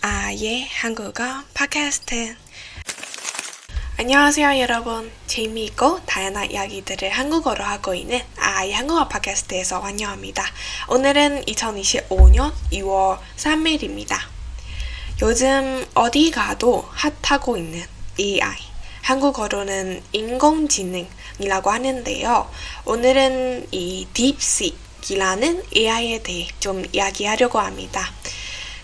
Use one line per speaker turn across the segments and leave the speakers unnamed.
아예 한국어 팟캐스트. 안녕하세요 여러분. 재미있고 다양한 이야기들을 한국어로 하고 있는 아예 한국어 팟캐스트에서 환영합니다. 오늘은 2025년 2월 3일입니다. 요즘 어디 가도 핫하고 있는 AI, 한국어로는 인공지능이라고 하는데요. 오늘은 이 딥시크라는 AI에 대해 좀 이야기하려고 합니다.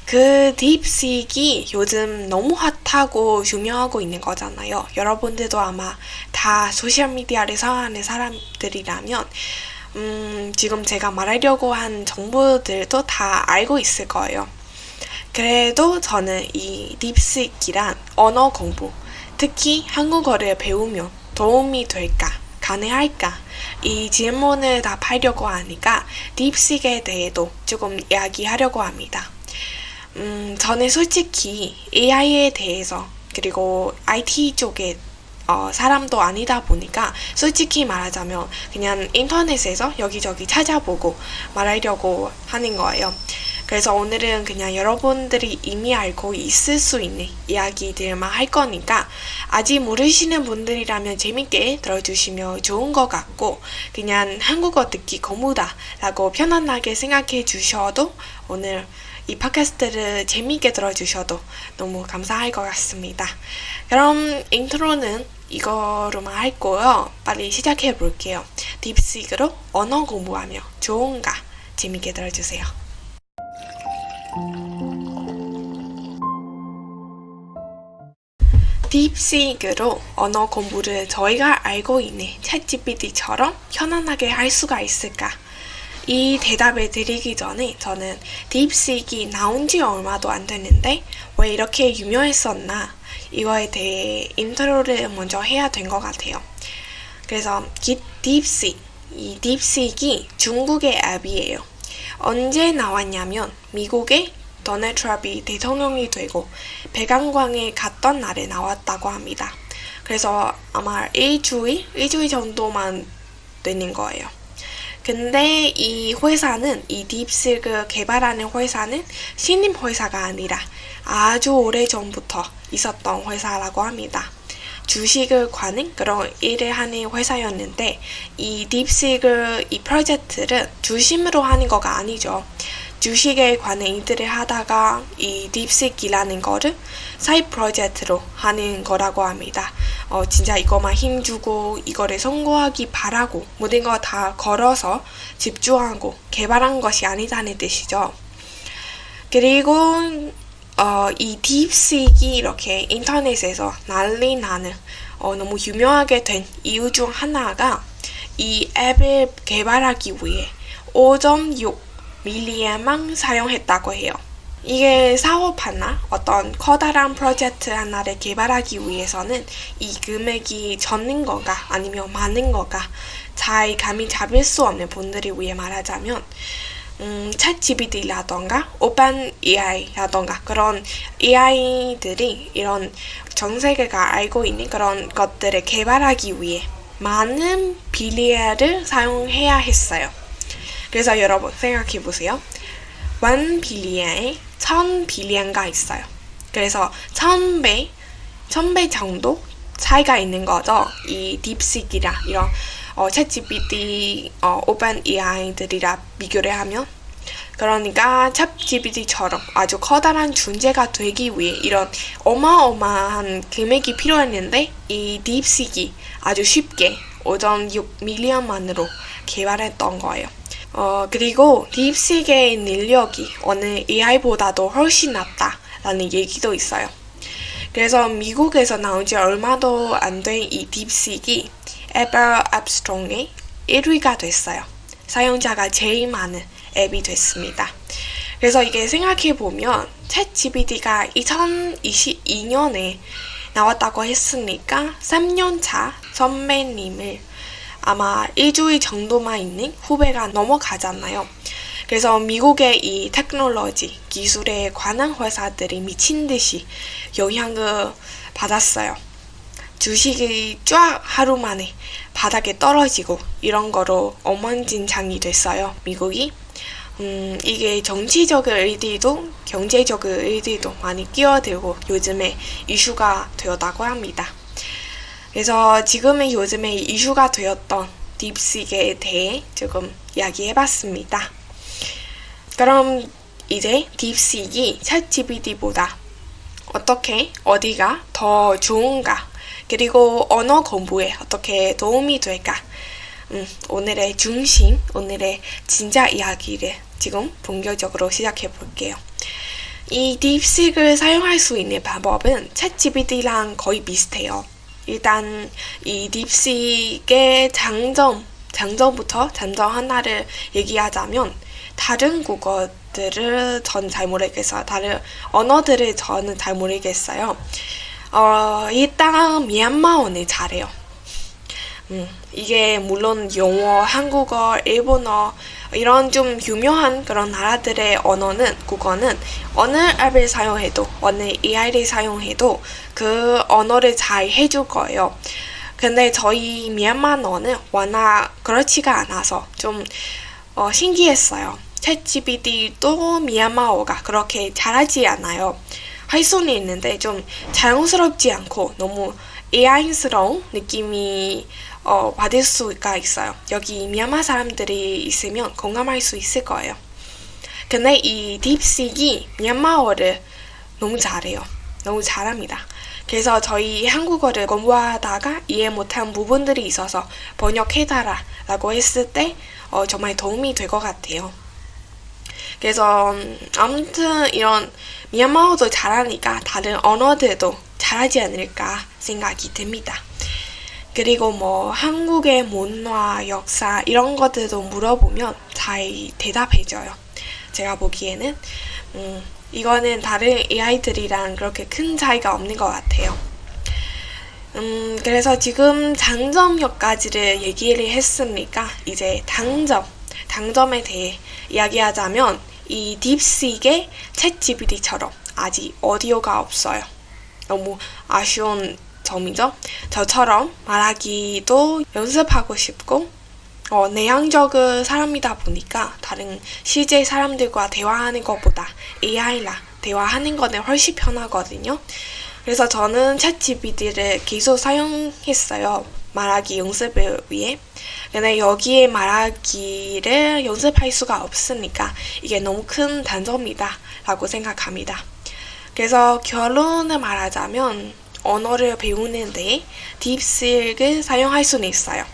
그 딥시크가 요즘 너무 핫하고 유명하고 있는 거잖아요. 여러분들도 아마 다 소셜미디어를 사용하는 사람들이라면 지금 제가 말하려고 한 정보들도 다 알고 있을 거예요. 그래도 저는 이 딥시크란 언어 공부, 특히 한국어를 배우면 도움이 될까? 가능할까? 이 질문을 답하려고 하니까 딥시크에 대해도 조금 이야기하려고 합니다. 저는 솔직히 AI에 대해서 그리고 IT 쪽에 사람도 아니다 보니까 솔직히 말하자면 그냥 인터넷에서 여기저기 찾아보고 말하려고 하는 거예요. 그래서 오늘은 그냥 여러분들이 이미 알고 있을 수 있는 이야기들만 할 거니까 아직 모르시는 분들이라면 재밌게 들어주시면 좋은 것 같고 그냥 한국어 듣기 고무다 라고 편안하게 생각해 주셔도 오늘 이 팟캐스트를 재미있게 들어주셔도 너무 감사할 것 같습니다. 그럼 인트로는 이거로만 할 거요. 빨리 시작해 볼게요. 딥시크로 언어 공부하며 좋은가? 재미있게 들어주세요. 딥시크로 언어 공부를 저희가 알고 있는 챗GPT처럼 편안하게 할 수가 있을까? 이 대답을 드리기 전에 저는 딥시크 나온 지 얼마도 안 됐는데 왜 이렇게 유명했었나 이거에 대해 인트로를 먼저 해야 된 것 같아요. 그래서 딥시크, 이 딥시크 중국의 앱이에요. 언제 나왔냐면 미국의 도널드 트럼프이 대통령이 되고 백악관에 갔던 날에 나왔다고 합니다. 그래서 아마 일주일 정도만 되는 거예요. 근데 이 회사는, 이 딥시크 개발하는 회사는 신입 회사가 아니라 아주 오래전부터 있었던 회사라고 합니다. 주식을 관한 그런 일을 하는 회사였는데 이 딥시크 이 프로젝트를 중심으로 하는 거가 아니죠. 주식에 관한 일들을 하다가 이 딥시크라는 거를 사이드 프로젝트로 하는 거라고 합니다. 진짜 이거만 힘주고 이거를 성공하기 바라고 모든 거 다 걸어서 집중하고 개발한 것이 아니다는 뜻이죠. 그리고 이 딥시크 이렇게 인터넷에서 난리 나는 너무 유명하게 된 이유 중 하나가 이 앱을 개발하기 위해 5.6 밀리언만 사용했다고 해요. 이게 사업 하나, 어떤 커다란 프로젝트 하나를 개발하기 위해서는 이 금액이 적는 거가 아니면 많은 거가 잘 감이 잡을 수 없는 분들을 위해 말하자면 챗GPT라던가 오픈 AI라던가 그런 AI들이 이런 전 세계가 알고 있는 그런 것들을 개발하기 위해 많은 빌리언을 사용해야 했어요. 그래서 여러분 생각해 보세요. 1 빌리언에 1000 빌리언가 있어요. 그래서 1000배 정도 차이가 있는 거죠. 이 딥시크랑 이런 챗GPT, 오픈 AI들이랑 비교를 하면 그러니까 챗GPT처럼 아주 커다란 존재가 되기 위해 이런 어마어마한 금액이 필요했는데 이 딥시크 아주 쉽게 5.6 밀리언만으로 개발했던 거예요. 그리고 딥시크의 능력이 어느 AI보다도 훨씬 낫다라는 얘기도 있어요. 그래서 미국에서 나온 지 얼마도 안 된 이 딥시크 애플 앱스토어에 1위가 됐어요. 사용자가 제일 많은 앱이 됐습니다. 그래서 이게 생각해보면 챗GPT가 2022년에 나왔다고 했으니까 3년차 선배님을 아마 일주일 정도만 있는 후배가 넘어가잖아요. 그래서 미국의 이 테크놀로지, 기술에 관한 회사들이 미친 듯이 영향을 받았어요. 주식이 쫙 하루 만에 바닥에 떨어지고 이런 거로 엉망진창이 됐어요, 미국이. 이게 정치적인 의지도 경제적인 의지도 많이 끼어들고 요즘에 이슈가 되었다고 합니다. 그래서 지금은 요즘에 이슈가 되었던 딥시크에 대해 조금 이야기해봤습니다. 그럼 이제 딥시크이 챗GPT보다 어떻게 어디가 더 좋은가 그리고 언어 공부에 어떻게 도움이 될까 오늘의 중심, 오늘의 진짜 이야기를 지금 본격적으로 시작해 볼게요. 이 딥시크를 사용할 수 있는 방법은 챗GPT랑 거의 비슷해요. 일단 이 딥시크의 장점부터 장점 하나를 얘기하자면 다른 국어들을 전 잘 모르겠어요. 다른 언어들을 저는 잘 모르겠어요. 일단 미얀마어는 잘해요. 이게 물론 영어, 한국어, 일본어 이런 좀 유명한 그런 나라들의 국어는 어느 앱을 사용해도 어느 AI를 사용해도 그 언어를 잘 해줄 거예요. 근데 저희 미얀마어는 워낙 그렇지가 않아서 좀 신기했어요. 챗GPT도 미얀마어가 그렇게 잘하지 않아요. 할 수는 있는데 좀 자연스럽지 않고 너무 AI스러운 느낌이 받을 수가 있어요. 여기 미얀마 사람들이 있으면 공감할 수 있을 거예요. 근데 이 딥시크이 미얀마어를 너무 잘해요. 너무 잘합니다. 그래서 저희 한국어를 공부하다가 이해 못한 부분들이 있어서 번역해달라 라고 했을 때 정말 도움이 될 것 같아요. 그래서 아무튼 이런 미얀마어도 잘하니까 다른 언어들도 잘하지 않을까 생각이 듭니다. 그리고 뭐 한국의 문화, 역사 이런 것들도 물어보면 잘 대답해줘요. 제가 보기에는 이거는 다른 AI들이랑 그렇게 큰 차이가 없는 것 같아요. 그래서 지금 장점 몇 가지를 얘기를 했으니까 이제 단점에 대해 이야기하자면 이 딥시크의 챗GPT처럼 아직 오디오가 없어요. 너무 아쉬운 점이죠. 저처럼 말하기도 연습하고 싶고 내향적인 사람이다 보니까 다른 실제 사람들과 대화하는 것보다 AI랑 대화하는 거는 훨씬 편하거든요. 그래서 저는 챗GPT를 계속 사용했어요. 말하기 연습을 위해. 근데 여기에 말하기를 연습할 수가 없으니까 이게 너무 큰 단점이다 라고 생각합니다. 그래서 결론을 말하자면 언어를 배우는데 딥시크를 사용할 수는 있어요.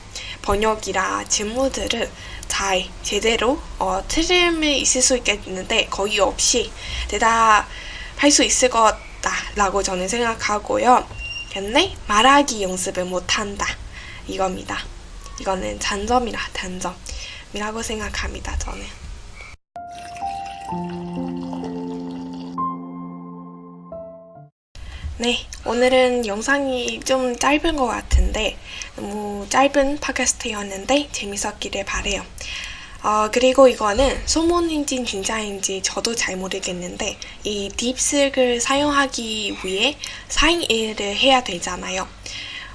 번역이나 질문들을 제대로 틀림이 있을 수 있겠는데 거의 없이 대답할 수 있을 거다라고 저는 생각하고요. 근데 말하기 연습을 못한다 이겁니다. 이거는 단점이라고 생각합니다. 저는. 네, 오늘은 영상이 좀 짧은 것 같은데 너무 짧은 팟캐스트였는데 재밌었기를 바래요. 그리고 이거는 소문인지 진짜인지 저도 잘 모르겠는데 이 딥시크를 사용하기 위해 사인일을 해야 되잖아요.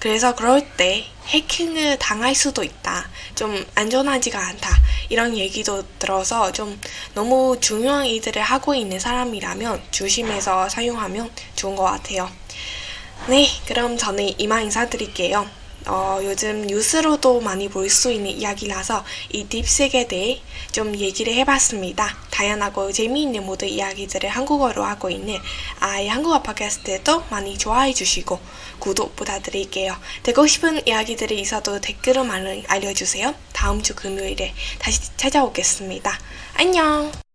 그래서 그럴 때 해킹을 당할 수도 있다. 좀 안전하지가 않다. 이런 얘기도 들어서 좀 너무 중요한 일들을 하고 있는 사람이라면 조심해서 사용하면 좋은 것 같아요. 네, 그럼 저는 이만 인사드릴게요. 요즘 뉴스로도 많이 볼 수 있는 이야기라서 이 딥시크에 대해 좀 얘기를 해봤습니다. 다양하고 재미있는 모든 이야기들을 한국어로 하고 있는 아이 한국어 팟캐스트도 많이 좋아해 주시고 구독 부탁드릴게요. 듣고 싶은 이야기들이 있어도 댓글로 많이 알려주세요. 다음 주 금요일에 다시 찾아오겠습니다. 안녕!